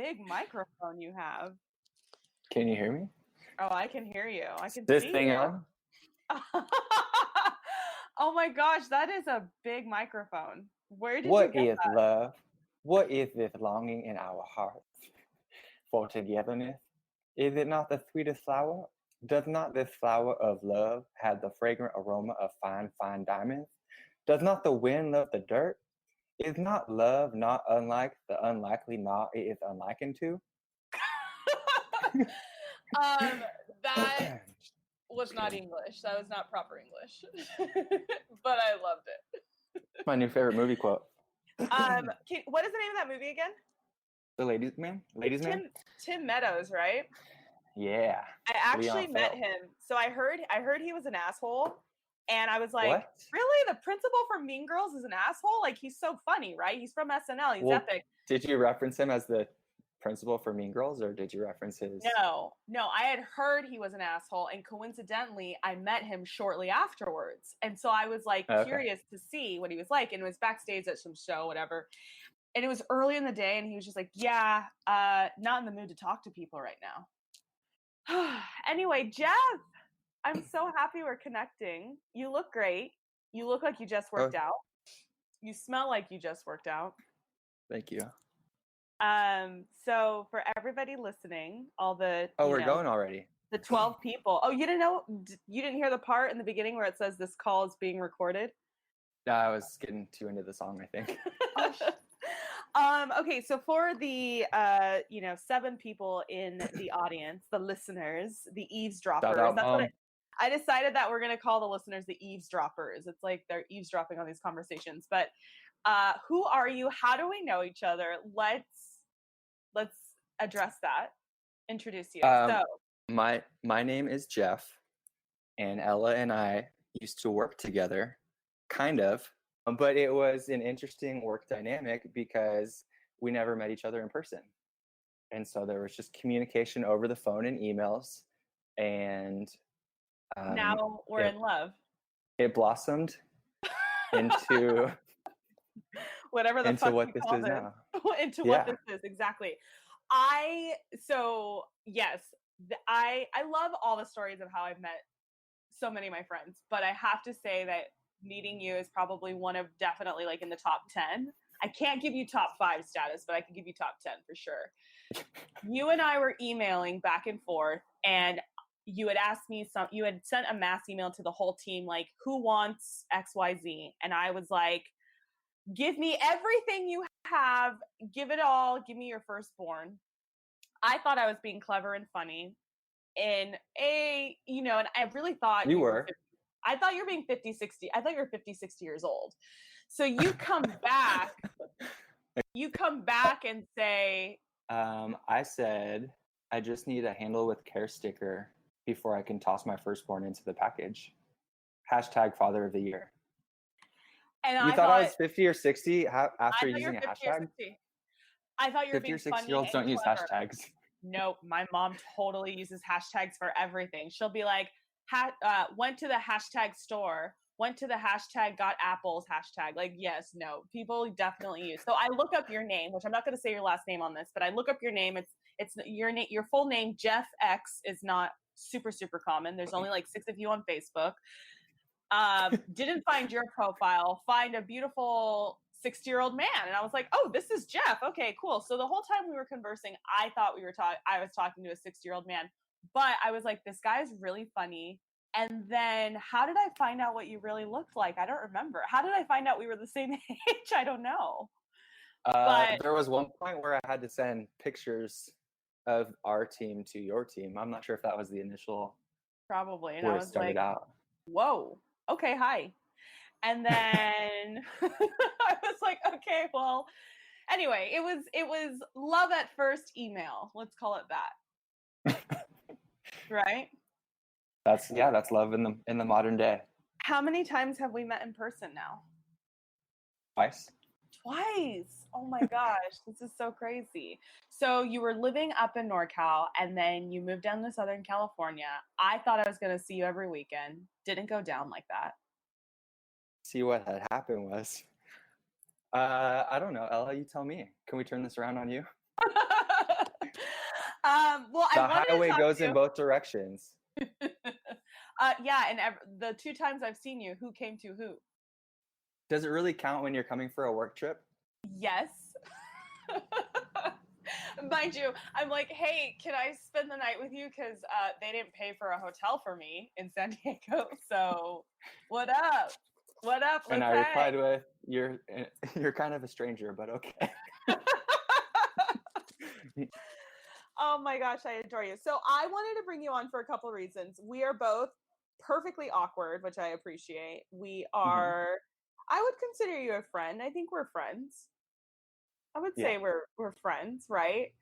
big microphone you have. Can you hear me? Oh, I can hear you. I can This see thing you. on? Oh my gosh, that is a big microphone. Where did you What get is that? love? What is this longing in our hearts for togetherness? Is it not the sweetest flower? Does not this flower of love have the fragrant aroma of fine, fine diamonds? Does not the wind love the dirt? Is not love not unlike the unlikely knot it is unlikened to? That was not English. That was not proper English. But I loved it. My new favorite movie quote. What is the name of that movie again? The Ladies Man? Ladies Man? Tim Meadows, right? Yeah. I actually Leon met Feld. him. So I heard he was an asshole. And I was like, What? really? The principal from Mean Girls is an asshole? Like, he's so funny, right? He's from SNL. He's epic. Did you reference him as the principal for Mean Girls, or did you reference his? No. I had heard he was an asshole, and coincidentally, I met him shortly afterwards. And so I was like curious to see what he was like, and it was backstage at some show, whatever. And it was early in the day, and he was just like, yeah, not in the mood to talk to people right now. Anyway, Jeff, I'm so happy we're connecting. You look great. You look like you just worked out. You smell like you just worked out. Thank you. So for everybody listening, all the we're going already. The 12 people. Oh, you didn't know? You didn't hear the part in the beginning where it says this call is being recorded? No, I was getting too into the song, I think. Okay, so for the 7 people in the audience, the listeners, the eavesdroppers. That's what I decided that we're gonna call the listeners the eavesdroppers. It's like they're eavesdropping on these conversations. But who are you? How do we know each other? Let's address that. Introduce you. My name is Jeff, and Ella and I used to work together, kind of. But it was an interesting work dynamic because we never met each other in person. And so there was just communication over the phone and emails. And now we're in love. It blossomed into whatever the fuck what you this call is this. now. Into what this is, exactly. Yes, I love all the stories of how I've met so many of my friends, but I have to say that meeting you is probably one of definitely like in the top 10. I can't give you top 5 status, but I can give you top 10 for sure. You and I were emailing back and forth, and you had asked me you had sent a mass email to the whole team, like, who wants XYZ? And I was like, give me everything you have, give it all, give me your firstborn. I thought I was being clever and funny. And and I really thought you were. I thought you were being 50, 60. I thought you were 50, 60 years old. So you come back, and say, I said, I just need a handle with care sticker before I can toss my firstborn into the package. # Father of the Year. And you thought I was 50 or 60 after using a hashtag? I thought you were 50 or being 60-year-olds don't use hashtags. No, my mom totally uses hashtags for everything. She'll be like, went to the hashtag store, went to the hashtag got apples hashtag. Like, yes, no, people definitely use. So I look up your name, which I'm not going to say your last name on this, but I look up your name. It's your name, your full name, Jeff X, is not super, super common. There's only like 6 of you on Facebook. Didn't find your profile, find a beautiful 60-year-old man, and I was like, oh, this is Jeff. Okay, cool. So the whole time we were conversing, I thought I was talking to a 60-year-old man, but I was like, this guy's really funny. And then how did I find out what you really looked like? I don't remember. How did I find out we were the same age? I don't know. But there was one point where I had to send pictures of our team to your team. I'm not sure if that was the initial. Probably. And where I was like, out. Whoa, okay, hi. And then I was like, okay, well, anyway, it was love at first email. Let's call it that. Right? That's love in the modern day. How many times have we met in person now? Twice. Oh my gosh, this is so crazy. So you were living up in NorCal, and then you moved down to Southern California. I thought I was going to see you every weekend. Didn't go down like that. See, what had happened was, I don't know, Ella, you tell me. Can we turn this around on you? Well, The I wanted to highway talk goes to in both directions. you. Yeah, and the 2 times I've seen you, who came to who? Does it really count when you're coming for a work trip? Yes. Mind you, I'm like, hey, can I spend the night with you? Because they didn't pay for a hotel for me in San Diego. So, what up? What up? And Let's I hang. replied with, you're kind of a stranger, but okay. Oh my gosh, I adore you. So, I wanted to bring you on for a couple reasons. We are both perfectly awkward, which I appreciate. We Mhm. are, I would consider you a friend. I think we're friends. I would Yeah. say we're friends, right?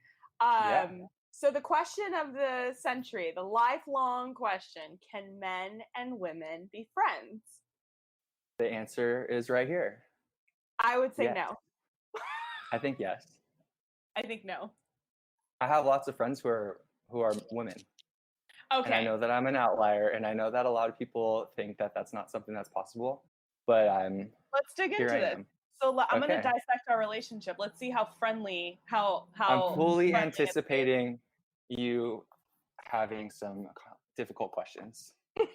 Yeah. So the question of the century, the lifelong question, can men and women be friends? The answer is right here. I would say Yes. no. I think yes. I think no. I have lots of friends who are women. And I Okay. know that I'm an outlier, and I know that a lot of people think that that's not something that's possible, but Let's dig here into I this. am. So I'm going to Okay. dissect our relationship. Let's see how friendly, I'm how fully friendly it's going anticipating you having some difficult questions. to be.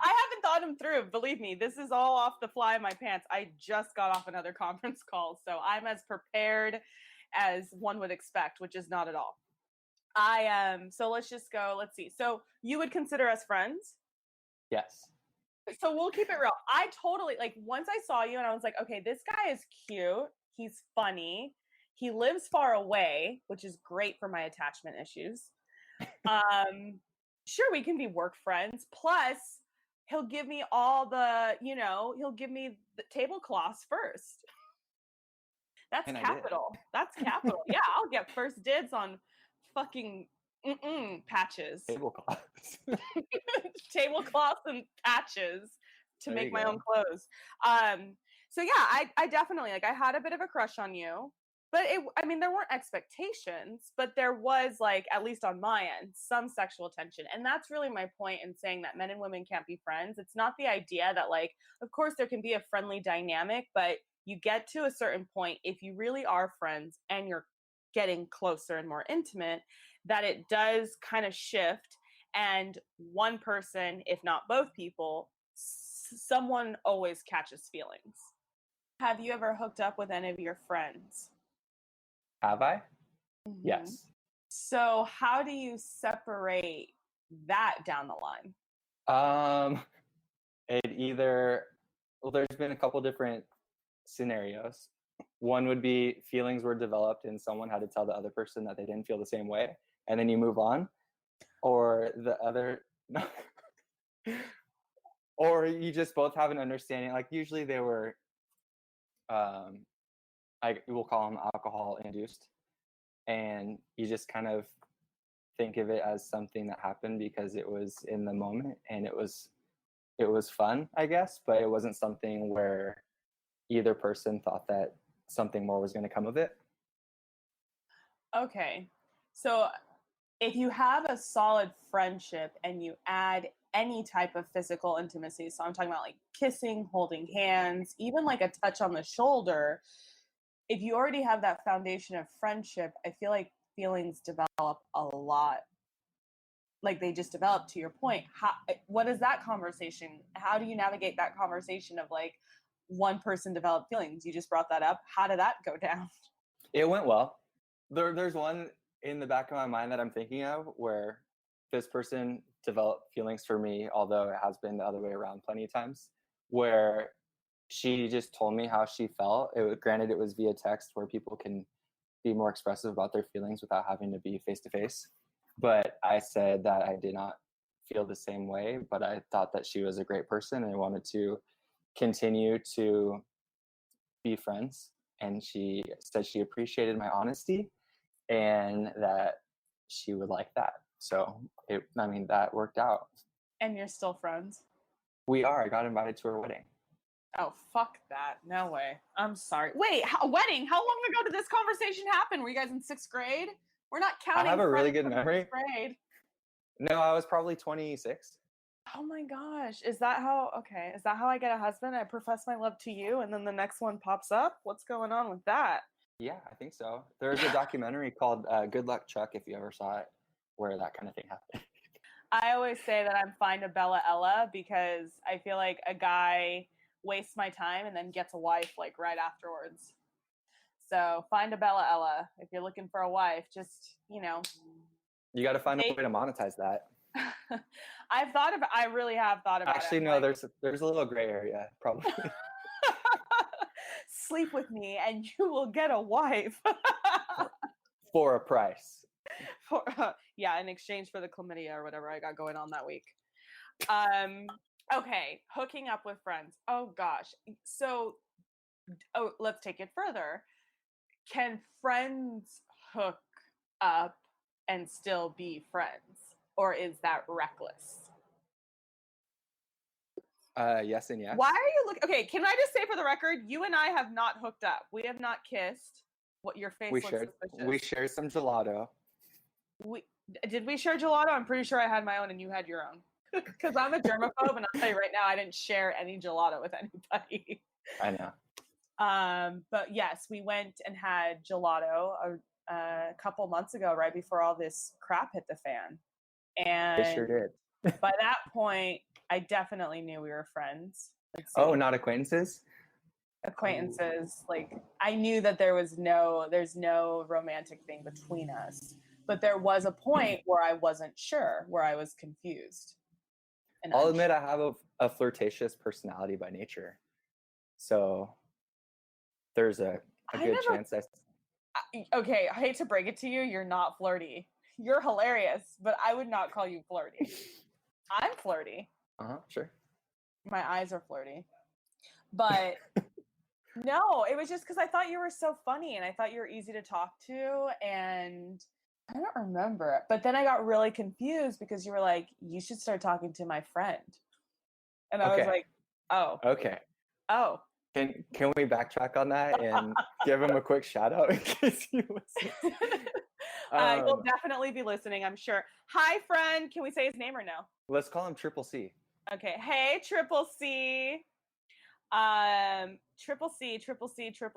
I haven't thought them through. Believe me, this is all off the fly in my pants. I just got off another conference call, so I'm as prepared as one would expect, which is not at all. I am. So let's just go. Let's see. So you would consider us friends? Yes. So we'll keep it real. I totally like once I saw you and I was like, okay, this guy is cute. He's funny. He lives far away, which is great for my attachment issues. Um, sure, we can be work friends. Plus, he'll give me all the, he'll give me the tablecloths first. That's And I did. capital. That's capital. Yeah, I'll get first dibs on fucking patches. Tablecloths. Tablecloths and patches to There make you my own go. clothes. So yeah, I definitely like I had a bit of a crush on you. But I mean, there weren't expectations, but there was like, at least on my end, some sexual tension. And that's really my point in saying that men and women can't be friends. It's not the idea that like, of course there can be a friendly dynamic, but you get to a certain point, if you really are friends and you're getting closer and more intimate, that it does kind of shift. And one person, if not both people, someone always catches feelings. Have you ever hooked up with any of your friends? Have I? Mm-hmm. Yes. So, how do you separate that down the line? Um, it either, well, there's been a couple different scenarios. One would be feelings were developed and someone had to tell the other person that they didn't feel the same way, and then you move on. Or the other, or you just both have an understanding. Like usually they were, um, I will call them alcohol induced, and you just kind of think of it as something that happened because it was in the moment and it was fun, I guess, but it wasn't something where either person thought that something more was going to come of it. Okay. So, if you have a solid friendship and you add any type of physical intimacy, so I'm talking about like kissing, holding hands, even like a touch on the shoulder, if you already have that foundation of friendship, I feel like feelings develop a lot. Like they just develop, to your point. What is that conversation? How do you navigate that conversation of like one person developed feelings? You just brought that up. How did that go down? It went well. There's one in the back of my mind that I'm thinking of where this person developed feelings for me, although it has been the other way around plenty of times, where she just told me how she felt. Granted, it was via text where people can be more expressive about their feelings without having to be face to face. But I said that I did not feel the same way, but I thought that she was a great person and I wanted to continue to be friends. And she said she appreciated my honesty and that she would like that. So that worked out. And you're still friends? We are. I got invited to her wedding. Oh, fuck that. No way. I'm sorry. Wait, a wedding? How long ago did this conversation happen? Were you guys in 6th grade? We're not I counting have a really friends good from memory. 6th grade. No, I was probably 26. Oh my gosh. Is that how I get a husband? I profess my love to you and then the next one pops up? What's going on with that? Yeah, I think so. There's a documentary called Good Luck Chuck, if you ever saw it. where that kind of thing happened. I always say that I'm fine to Bella Ella because I feel like a guy wastes my time and then gets a wife like right afterwards. So find a Bella Ella if you're looking for a wife. Just, you know, You got to find a way to monetize that. I really have thought about Actually, it. no, like, there's a little gray area, probably. Sleep with me and you will get a wife. For a price. Yeah, in exchange for the chlamydia or whatever I got going on that week. Okay, hooking up with friends. Oh gosh. So, let's take it further. Can friends hook up and still be friends? Or is that reckless? Yes and yes. Why are you looking? Okay, can I just say for the record, you and I have not hooked up. We have not kissed. What your face looks suspicious. We shared some gelato. Did we share gelato? I'm pretty sure I had my own and you had your own. Because I'm a germaphobe, and I'll tell you right now, I didn't share any gelato with anybody. I know. But yes, we went and had gelato a couple months ago, right before all this crap hit the fan. And they sure did. By that point, I definitely knew we were friends. Oh, not acquaintances? Acquaintances. Like, I knew that there's no romantic thing between us. But there was a point where I wasn't sure, where I was confused. And I'll admit I have a flirtatious personality by nature. So there's a good chance okay, I hate to break it to you, you're not flirty. You're hilarious, but I would not call you flirty. I'm flirty. Sure. My eyes are flirty. But no, it was just because I thought you were so funny and I thought you were easy to talk to, and I don't remember. But then I got really confused because you were like, you should start talking to my friend. And I was like, oh. Okay. Oh. Can we backtrack on that and give him a quick shout out in case he listens? He'll definitely be listening, I'm sure. Hi, friend. Can we say his name or no? Let's call him Triple C. Okay. Hey, Triple C. Triple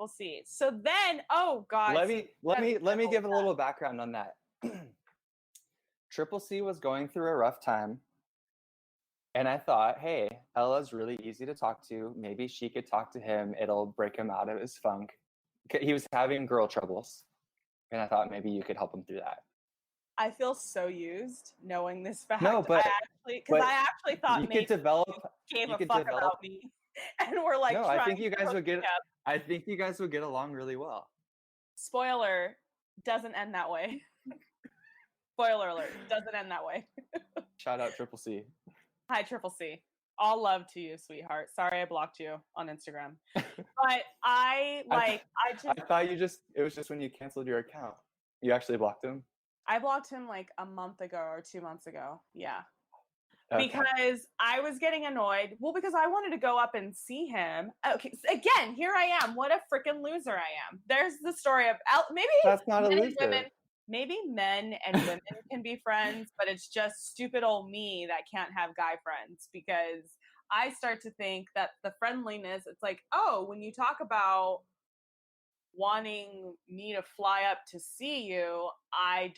C. So then, oh God. Let me give a little background on that. Triple C was going through a rough time. And I thought, hey, Ella's really easy to talk to. Maybe she could talk to him. It'll break him out of his funk. He was having girl troubles. And I thought maybe you could help him through that. I feel so used knowing this fact. No, but I actually thought you maybe could develop, you gave a fuck about me. And we're like, no, I think you guys would get along really well. Spoiler, doesn't end that way. Spoiler alert, doesn't end that way. Shout out Triple C. Hi, Triple C. All love to you, sweetheart. Sorry I blocked you on Instagram. But I thought it was just when you canceled your account. You actually blocked him? I blocked him like a month ago or 2 months ago. Yeah. Okay. Because I was getting annoyed. Well, because I wanted to go up and see him. Okay, so again, here I am. What a freaking loser I am. There's the story of maybe that's not a loser. Women, maybe men and women can be friends, but it's just stupid old me that can't have guy friends, because I start to think that the friendliness, it's like, oh, when you talk about wanting me to fly up to see you, I'm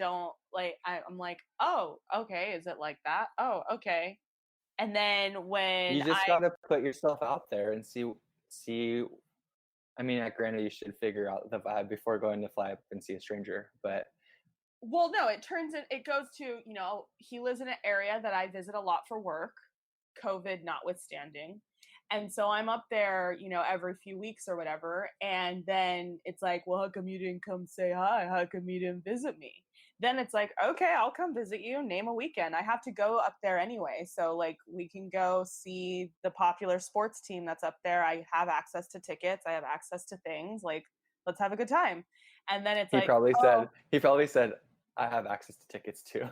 like, oh, okay, is it like that? Oh, okay. And then when you just gotta put yourself out there and see I mean, granted, you should figure out the vibe before going to fly up and see a stranger, but well, no, it goes to, he lives in an area that I visit a lot for work, COVID notwithstanding. And so I'm up there, every few weeks or whatever. And then it's like, well, how come you didn't come say hi? How come you didn't visit me? Then it's like, okay, I'll come visit you. Name a weekend. I have to go up there anyway. So like, we can go see the popular sports team that's up there. I have access to tickets. I have access to things. Like, let's have a good time. And then it's he probably said, I have access to tickets too.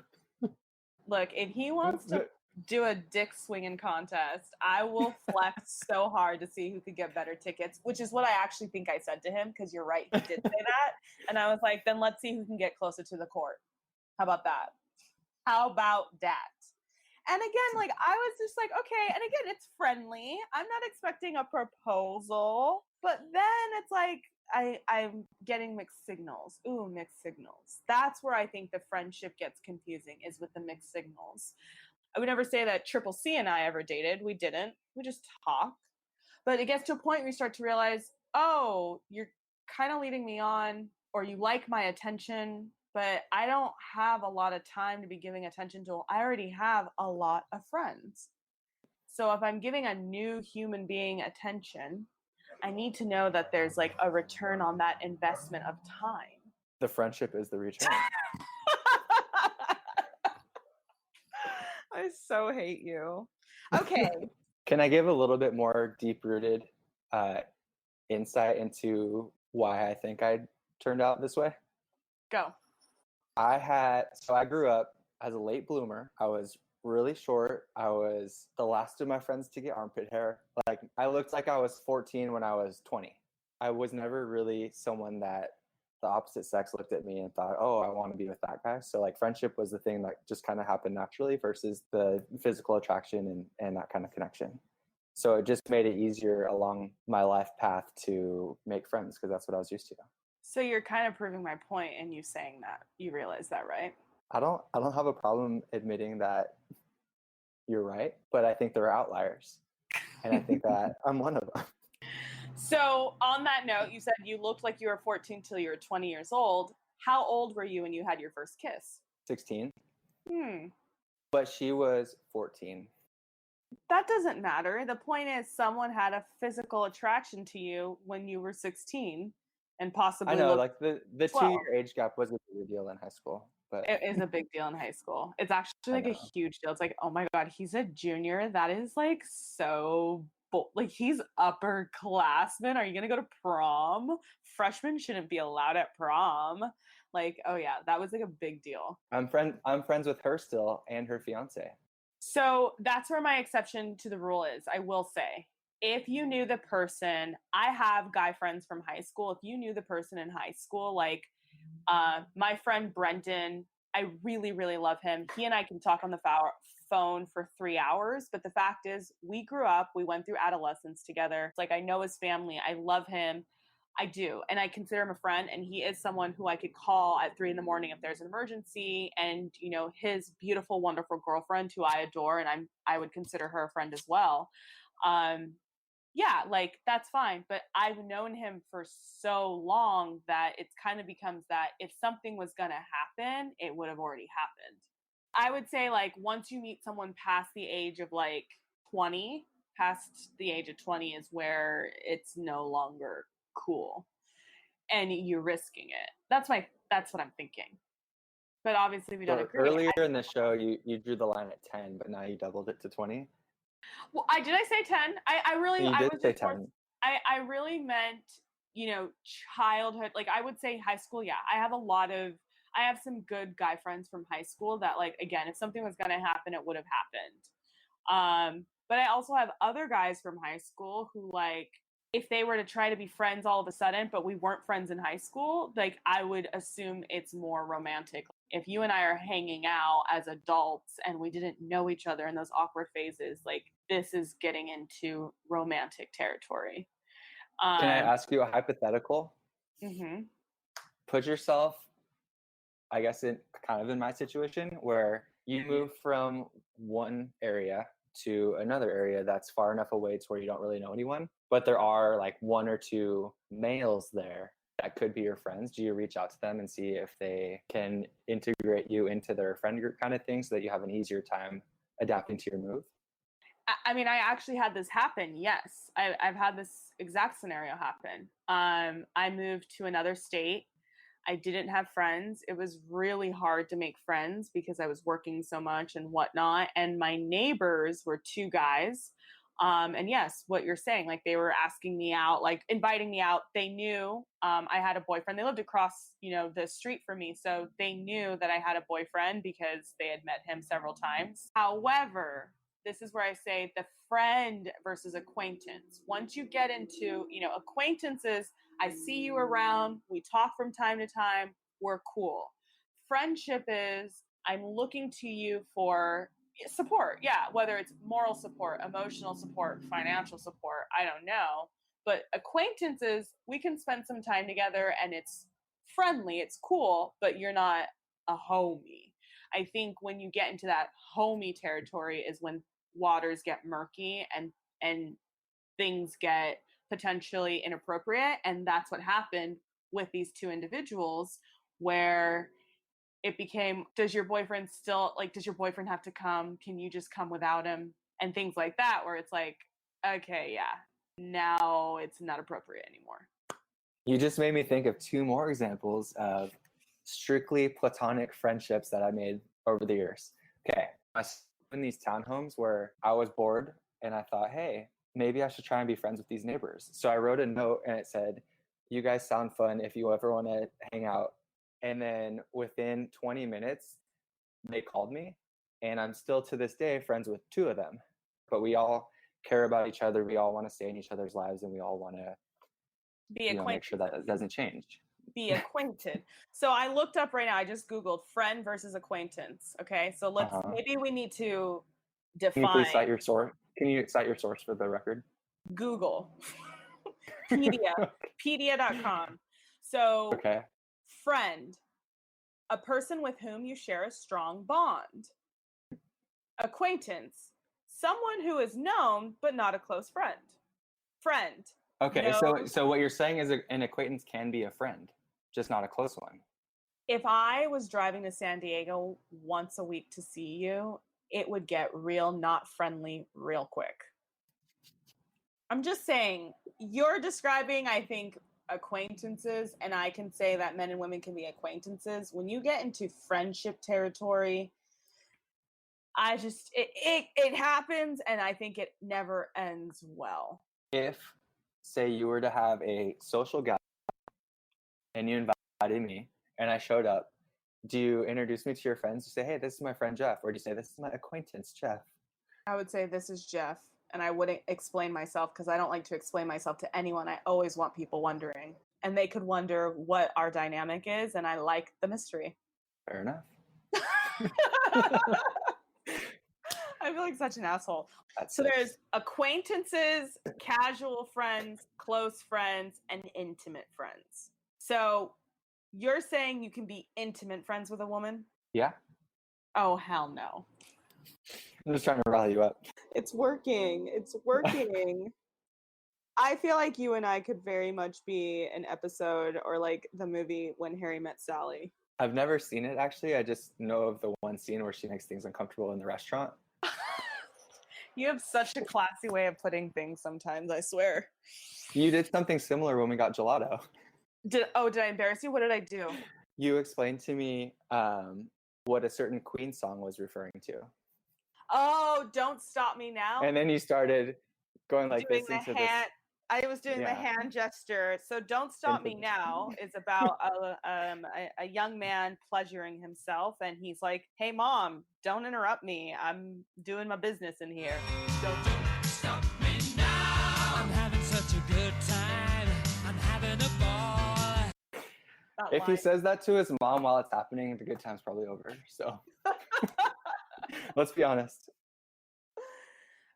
Look, if he wants to do a dick swinging contest, I will flex so hard to see who could get better tickets, which is what I actually think I said to him, because you're right, he did say that. And I was like, then let's see who can get closer to the court. How about that? And again, like, I was just like, okay. And again, it's friendly. I'm not expecting a proposal. But then it's like I'm getting mixed signals. Ooh, mixed signals. That's where I think the friendship gets confusing, is with the mixed signals. I would never say that Triple C and I ever dated. We didn't. We just talked. But it gets to a point where you start to realize, oh, you're kind of leading me on, or you like my attention, but I don't have a lot of time to be giving attention to. I already have a lot of friends. So if I'm giving a new human being attention, I need to know that there's like a return on that investment of time. The friendship is the return. I so hate you. Okay. Can I give a little bit more deep-rooted insight into why I think I turned out this way? Go. I grew up as a late bloomer. I was really short. I was the last of my friends to get armpit hair. Like, I looked like I was 14 when I was 20. I was never really someone that the opposite sex looked at me and thought, oh, I want to be with that guy. So like friendship was the thing that just kind of happened naturally versus the physical attraction and that kind of connection. So it just made it easier along my life path to make friends because that's what I was used to. So you're kind of proving my point in you saying that. You realize that, right? I don't have a problem admitting that you're right, but I think there are outliers. And I think that I'm one of them. So on that note, you said you looked like you were 14 till you were 20 years old. How old were you when you had your first kiss? 16. Hmm. But she was 14. That doesn't matter. The point is someone had a physical attraction to you when you were 16 and possibly I know, like the 12. 2-year age gap was a big deal in high school. But It is a big deal in high school. It's actually like a huge deal. It's like, oh my God, he's a junior. That is like so like he's upperclassman. Are you gonna go to prom? Freshmen shouldn't be allowed at prom. Like, oh yeah, that was like a big deal. I'm friends with her still and her fiance. So that's where my exception to the rule is. I will say, if you knew the person, I have guy friends from high school. If you knew the person in high school, like my friend Brendan, I really, really love him. He and I can talk on the phone for 3 hours. But the fact is, we grew up, we went through adolescence together. It's like, I know his family. I love him. I do. And I consider him a friend. And he is someone who I could call at 3 a.m. if there's an emergency. And, you know, his beautiful, wonderful girlfriend who I adore, and I would consider her a friend as well. Yeah, like that's fine. But I've known him for so long that it's kind of becomes that if something was going to happen, it would have already happened. I would say like once you meet someone past the age of like 20, past the age of 20 is where it's no longer cool and you're risking it. That's what I'm thinking. But obviously we don't agree. Earlier in the show, you drew the line at 10, but now you doubled it to 20. Well, did I say 10? I really, you did say 10. I really meant, you know, childhood. Like I would say high school. Yeah, I have some good guy friends from high school that like, again, if something was going to happen, it would have happened. But I also have other guys from high school who like, if they were to try to be friends all of a sudden, but we weren't friends in high school, like I would assume it's more romantic. If you and I are hanging out as adults and we didn't know each other in those awkward phases, like this is getting into romantic territory. Can I ask you a hypothetical? Mm-hmm. Put yourself, I guess, in my situation where you move from one area to another area that's far enough away to where you don't really know anyone, but there are like 1 or 2 males there that could be your friends. Do you reach out to them and see if they can integrate you into their friend group kind of thing so that you have an easier time adapting to your move? I mean, I actually had this happen. Yes, I've had this exact scenario happen. I moved to another state. I didn't have friends. It was really hard to make friends because I was working so much and whatnot. And my neighbors were 2 guys. And yes, what you're saying, like they were asking me out, like inviting me out. They knew I had a boyfriend. They lived across, you know, the street from me. So they knew that I had a boyfriend because they had met him several times. However, this is where I say the friend versus acquaintance. Once you get into, you know, acquaintances, I see you around, we talk from time to time, we're cool. Friendship is I'm looking to you for support. Yeah, whether it's moral support, emotional support, financial support, I don't know. But acquaintances, we can spend some time together and it's friendly, it's cool, but you're not a homie. I think when you get into that homie territory is when waters get murky and things get potentially inappropriate, and that's what happened with these two individuals where it became, does your boyfriend have to come, can you just come without him, and things like that, where it's like, okay, yeah, now it's not appropriate anymore. You just made me think of two more examples of strictly platonic friendships that I made over the years. Okay, I was in these townhomes where I was bored and I thought, hey, maybe I should try and be friends with these neighbors. So I wrote a note and it said, you guys sound fun if you ever want to hang out. And then within 20 minutes, they called me, and I'm still to this day friends with two of them. But we all care about each other. We all want to stay in each other's lives, and we all want to make sure that it doesn't change. Be acquainted. So I looked up right now. I just Googled friend versus acquaintance. Okay, so maybe we need to define. Can you please cite your source? Can you cite your source for the record? Google. Pedia.com. So friend, a person with whom you share a strong bond. Acquaintance, someone who is known but not a close friend. Friend. Okay, so what you're saying is an acquaintance can be a friend, just not a close one. If I was driving to San Diego once a week to see you, it would get real not friendly real quick. I'm just saying, you're describing, I think, acquaintances, and I can say that men and women can be acquaintances. When you get into friendship territory, it happens, and I think it never ends well. If, say, you were to have a social gathering and you invited me and I showed up, do you introduce me to your friends? You say, hey, this is my friend Jeff, or do you say, this is my acquaintance Jeff? I would say, this is Jeff, and I wouldn't explain myself because I don't like to explain myself to anyone. I always want people wondering, and they could wonder what our dynamic is, and I like the mystery. Fair enough. I feel like such an asshole. There's acquaintances, casual friends, close friends, and intimate friends. So you're saying you can be intimate friends with a woman? Yeah. Oh, hell no. I'm just trying to rally you up. It's working. It's working. I feel like you and I could very much be an episode or like the movie When Harry Met Sally. I've never seen it, actually. I just know of the one scene where she makes things uncomfortable in the restaurant. You have such a classy way of putting things sometimes, I swear. You did something similar when we got gelato. Did I embarrass you? What did I do? You explained to me what a certain Queen song was referring to. Oh, Don't Stop Me Now. And then you started going like doing this into this. I was doing the hand gesture. So Don't Stop Me Now is about a young man pleasuring himself, and he's like, hey, Mom, don't interrupt me. I'm doing my business in here. Don't stop me now. I'm having such a good time. I'm having a ball. If he says that to his mom while it's happening, the good time's probably over. So let's be honest.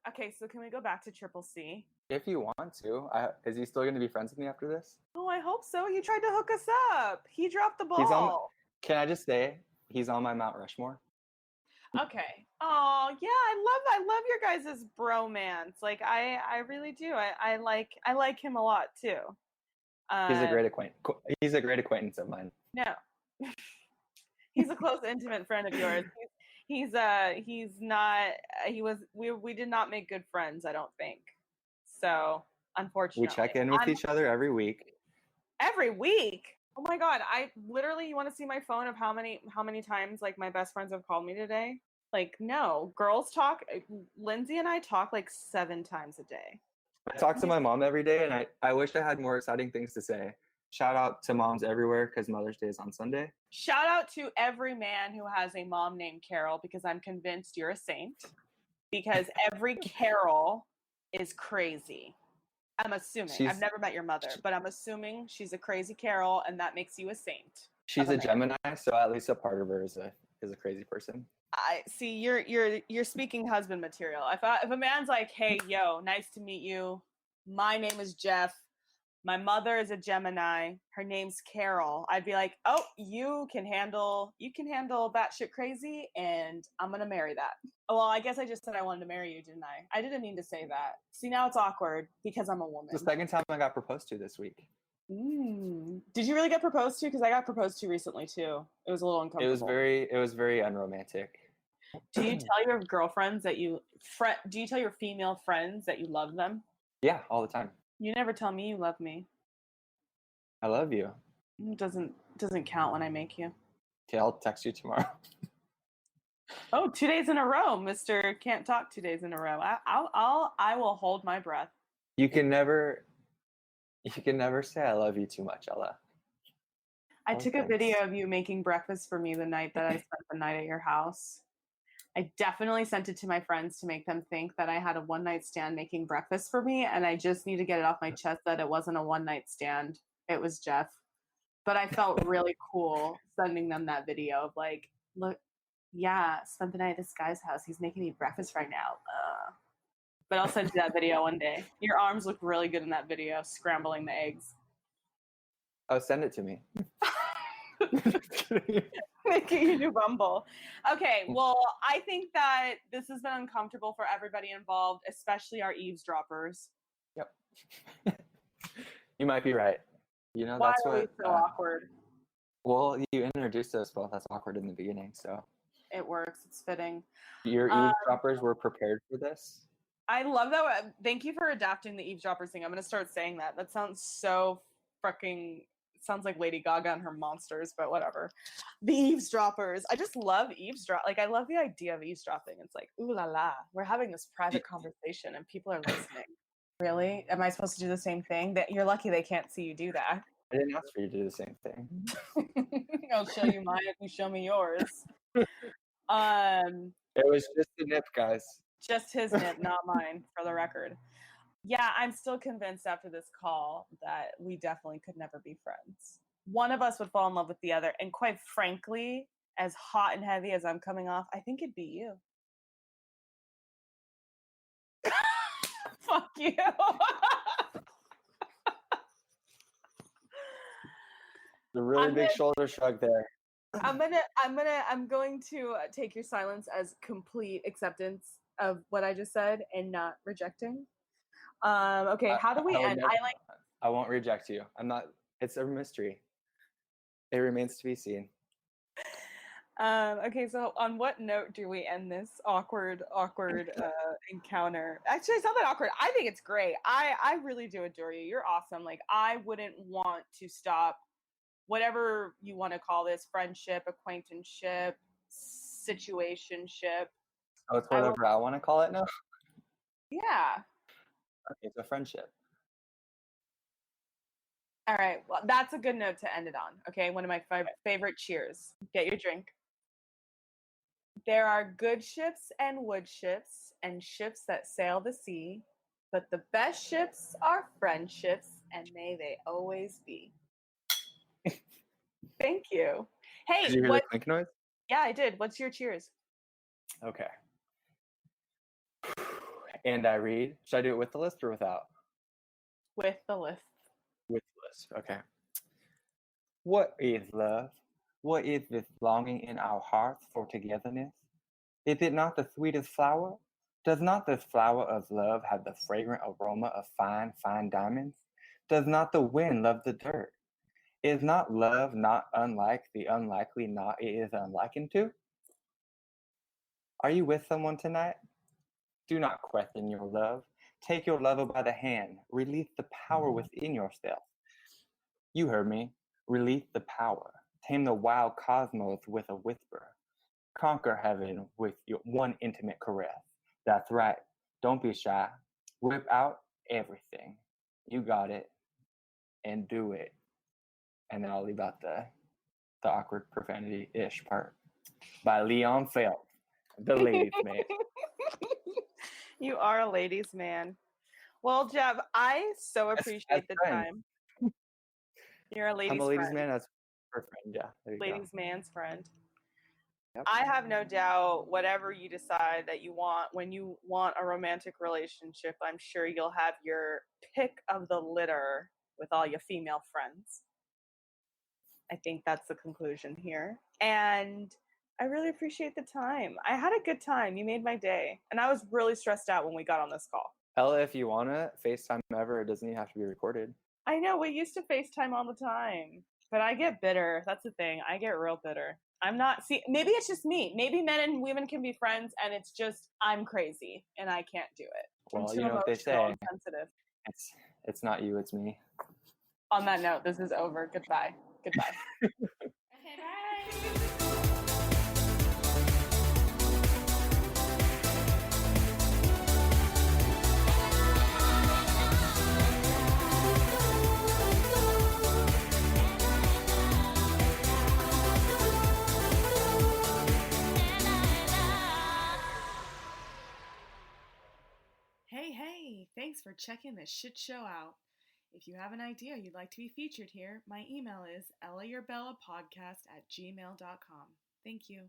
Okay, so can we go back to Triple C? If you want to. Is he still going to be friends with me after this? Oh, I hope so. He tried to hook us up. He dropped the ball. Can I just say, he's on my Mount Rushmore? Okay. Oh, yeah, I love your guys' bromance. Like, I really do. I like him a lot, too. He's a great acquaintance of mine. No. He's a close, intimate friend of yours. We did not make good friends, I don't think. So, unfortunately. We check in with each other every week. Every week? Oh my God. You want to see my phone of how many times like my best friends have called me today? Like, no. Girls talk, Lindsay and I talk like 7 times a day. I talk to my mom every day, and I wish I had more exciting things to say. Shout out to moms everywhere, because Mother's Day is on Sunday. Shout out to every man who has a mom named Carol, because I'm convinced you're a saint. Because every Carol is crazy. I'm assuming. I've never met your mother, but I'm assuming she's a crazy Carol, and that makes you a saint. She's a Gemini, so at least a part of her is a crazy person. I see. You're speaking husband material. If a man's like, "Hey, yo, nice to meet you. my name is Jeff. My mother is a Gemini. Her name's Carol. I'd be like, oh, you can handle batshit crazy, and I'm gonna marry that. Well, I guess I just said I wanted to marry you, didn't I? I didn't mean to say that. See, now it's awkward because I'm a woman. It's the second time I got proposed to this week. Did you really get proposed to? Because I got proposed to recently too. It was a little uncomfortable. It was very unromantic. Do you tell your girlfriends that do you tell your female friends that you love them? Yeah, all the time. You never tell me you love me. I love you. It doesn't count when I make you. Okay, I'll text you tomorrow. Oh, 2 days in a row, Mr. Can't Talk 2 days in a row. I will hold my breath. You can never say I love you too much, Ella. I took a video of you making breakfast for me the night that I spent the night at your house. I definitely sent it to my friends to make them think that I had a one-night stand making breakfast for me, and I just need to get it off my chest that it wasn't a one-night stand. It was Jeff. But I felt really cool sending them that video of like, look, yeah, spent the night at this guy's house. He's making me breakfast right now. But I'll send you that video one day. Your arms look really good in that video, scrambling the eggs. Oh, send it to me. Making you do Bumble. Okay, well, I think that this has been uncomfortable for everybody involved, especially our eavesdroppers. Yep. You might be right. You know, Why that's are what. we so awkward? Well, you introduced us both as awkward in the beginning, so. It works. It's fitting. Your eavesdroppers were prepared for this? I love that. Thank you for adapting the eavesdroppers thing. I'm going to start saying that. That sounds so fucking... sounds like Lady Gaga and her monsters, but whatever. The eavesdroppers. I just love eavesdrop. Like, I love the idea of eavesdropping. It's like, ooh la la. We're having this private conversation and people are listening. Really? Am I supposed to do the same thing? That you're lucky they can't see you do that. I didn't ask for you to do the same thing. I'll show you mine if you show me yours. It was just a nip, guys. Just his nip, not mine, for the record. Yeah, I'm still convinced after this call that we definitely could never be friends. One of us would fall in love with the other. And quite frankly, as hot and heavy as I'm coming off, I think it'd be you. Fuck you. The really big shoulder shrug there. I'm going to take your silence as complete acceptance of what I just said and not rejecting. Okay, how do we end? I won't reject you. I'm not. It's a mystery. It remains to be seen. Okay, so on what note do we end this awkward encounter? Actually, it's not that awkward. I think it's great. I really do adore you. You're awesome. Like, I wouldn't want to stop whatever you want to call this, friendship, acquaintanceship, situationship. Oh, it's whatever I want to call it now? Yeah. Okay, so friendship. All right, well, that's a good note to end it on. Okay, one of my favorite cheers. Get your drink. There are good ships and wood ships and ships that sail the sea, but the best ships are friendships, and may they always be. Thank you. Hey, did you hear the clink noise? Yeah, I did. What's your cheers? Okay. And I read. Should I do it with the list or without? With the list. With the list. Okay. What is love? What is this longing in our hearts for togetherness? Is it not the sweetest flower? Does not this flower of love have the fragrant aroma of fine, fine diamonds? Does not the wind love the dirt? Is not love not unlike the unlikely not it is unlikened to? Are you with someone tonight? Do not question your love. Take your lover by the hand. Release the power within yourself. You heard me. Release the power. Tame the wild cosmos with a whisper. Conquer heaven with your one intimate caress. That's right. Don't be shy. Whip out everything. You got it. And do it. And then I'll leave out the awkward profanity-ish part. By Leon Phelps, the ladies' man. You are a ladies' man. Well, Jeb, I so appreciate the time. You're a ladies' friend. I'm a ladies' man. That's her friend, yeah. Ladies' man's friend. I have no doubt whatever you decide that you want, when you want a romantic relationship, I'm sure you'll have your pick of the litter with all your female friends. I think that's the conclusion here. And I really appreciate the time. I had a good time. You made my day. And I was really stressed out when we got on this call. Ella, if you want to FaceTime ever, it doesn't even have to be recorded. I know, we used to FaceTime all the time. But I get bitter. That's the thing. I get real bitter. I'm not, see, maybe it's just me. Maybe men and women can be friends and it's just I'm crazy and I can't do it. Well, I'm you too know what they emotional say. and sensitive. It's not you, it's me. On that note, this is over. Goodbye. Goodbye. Okay, bye. Hey, thanks for checking this shit show out. If you have an idea you'd like to be featured here, my email is ellaurbellapodcast@gmail.com. Thank you.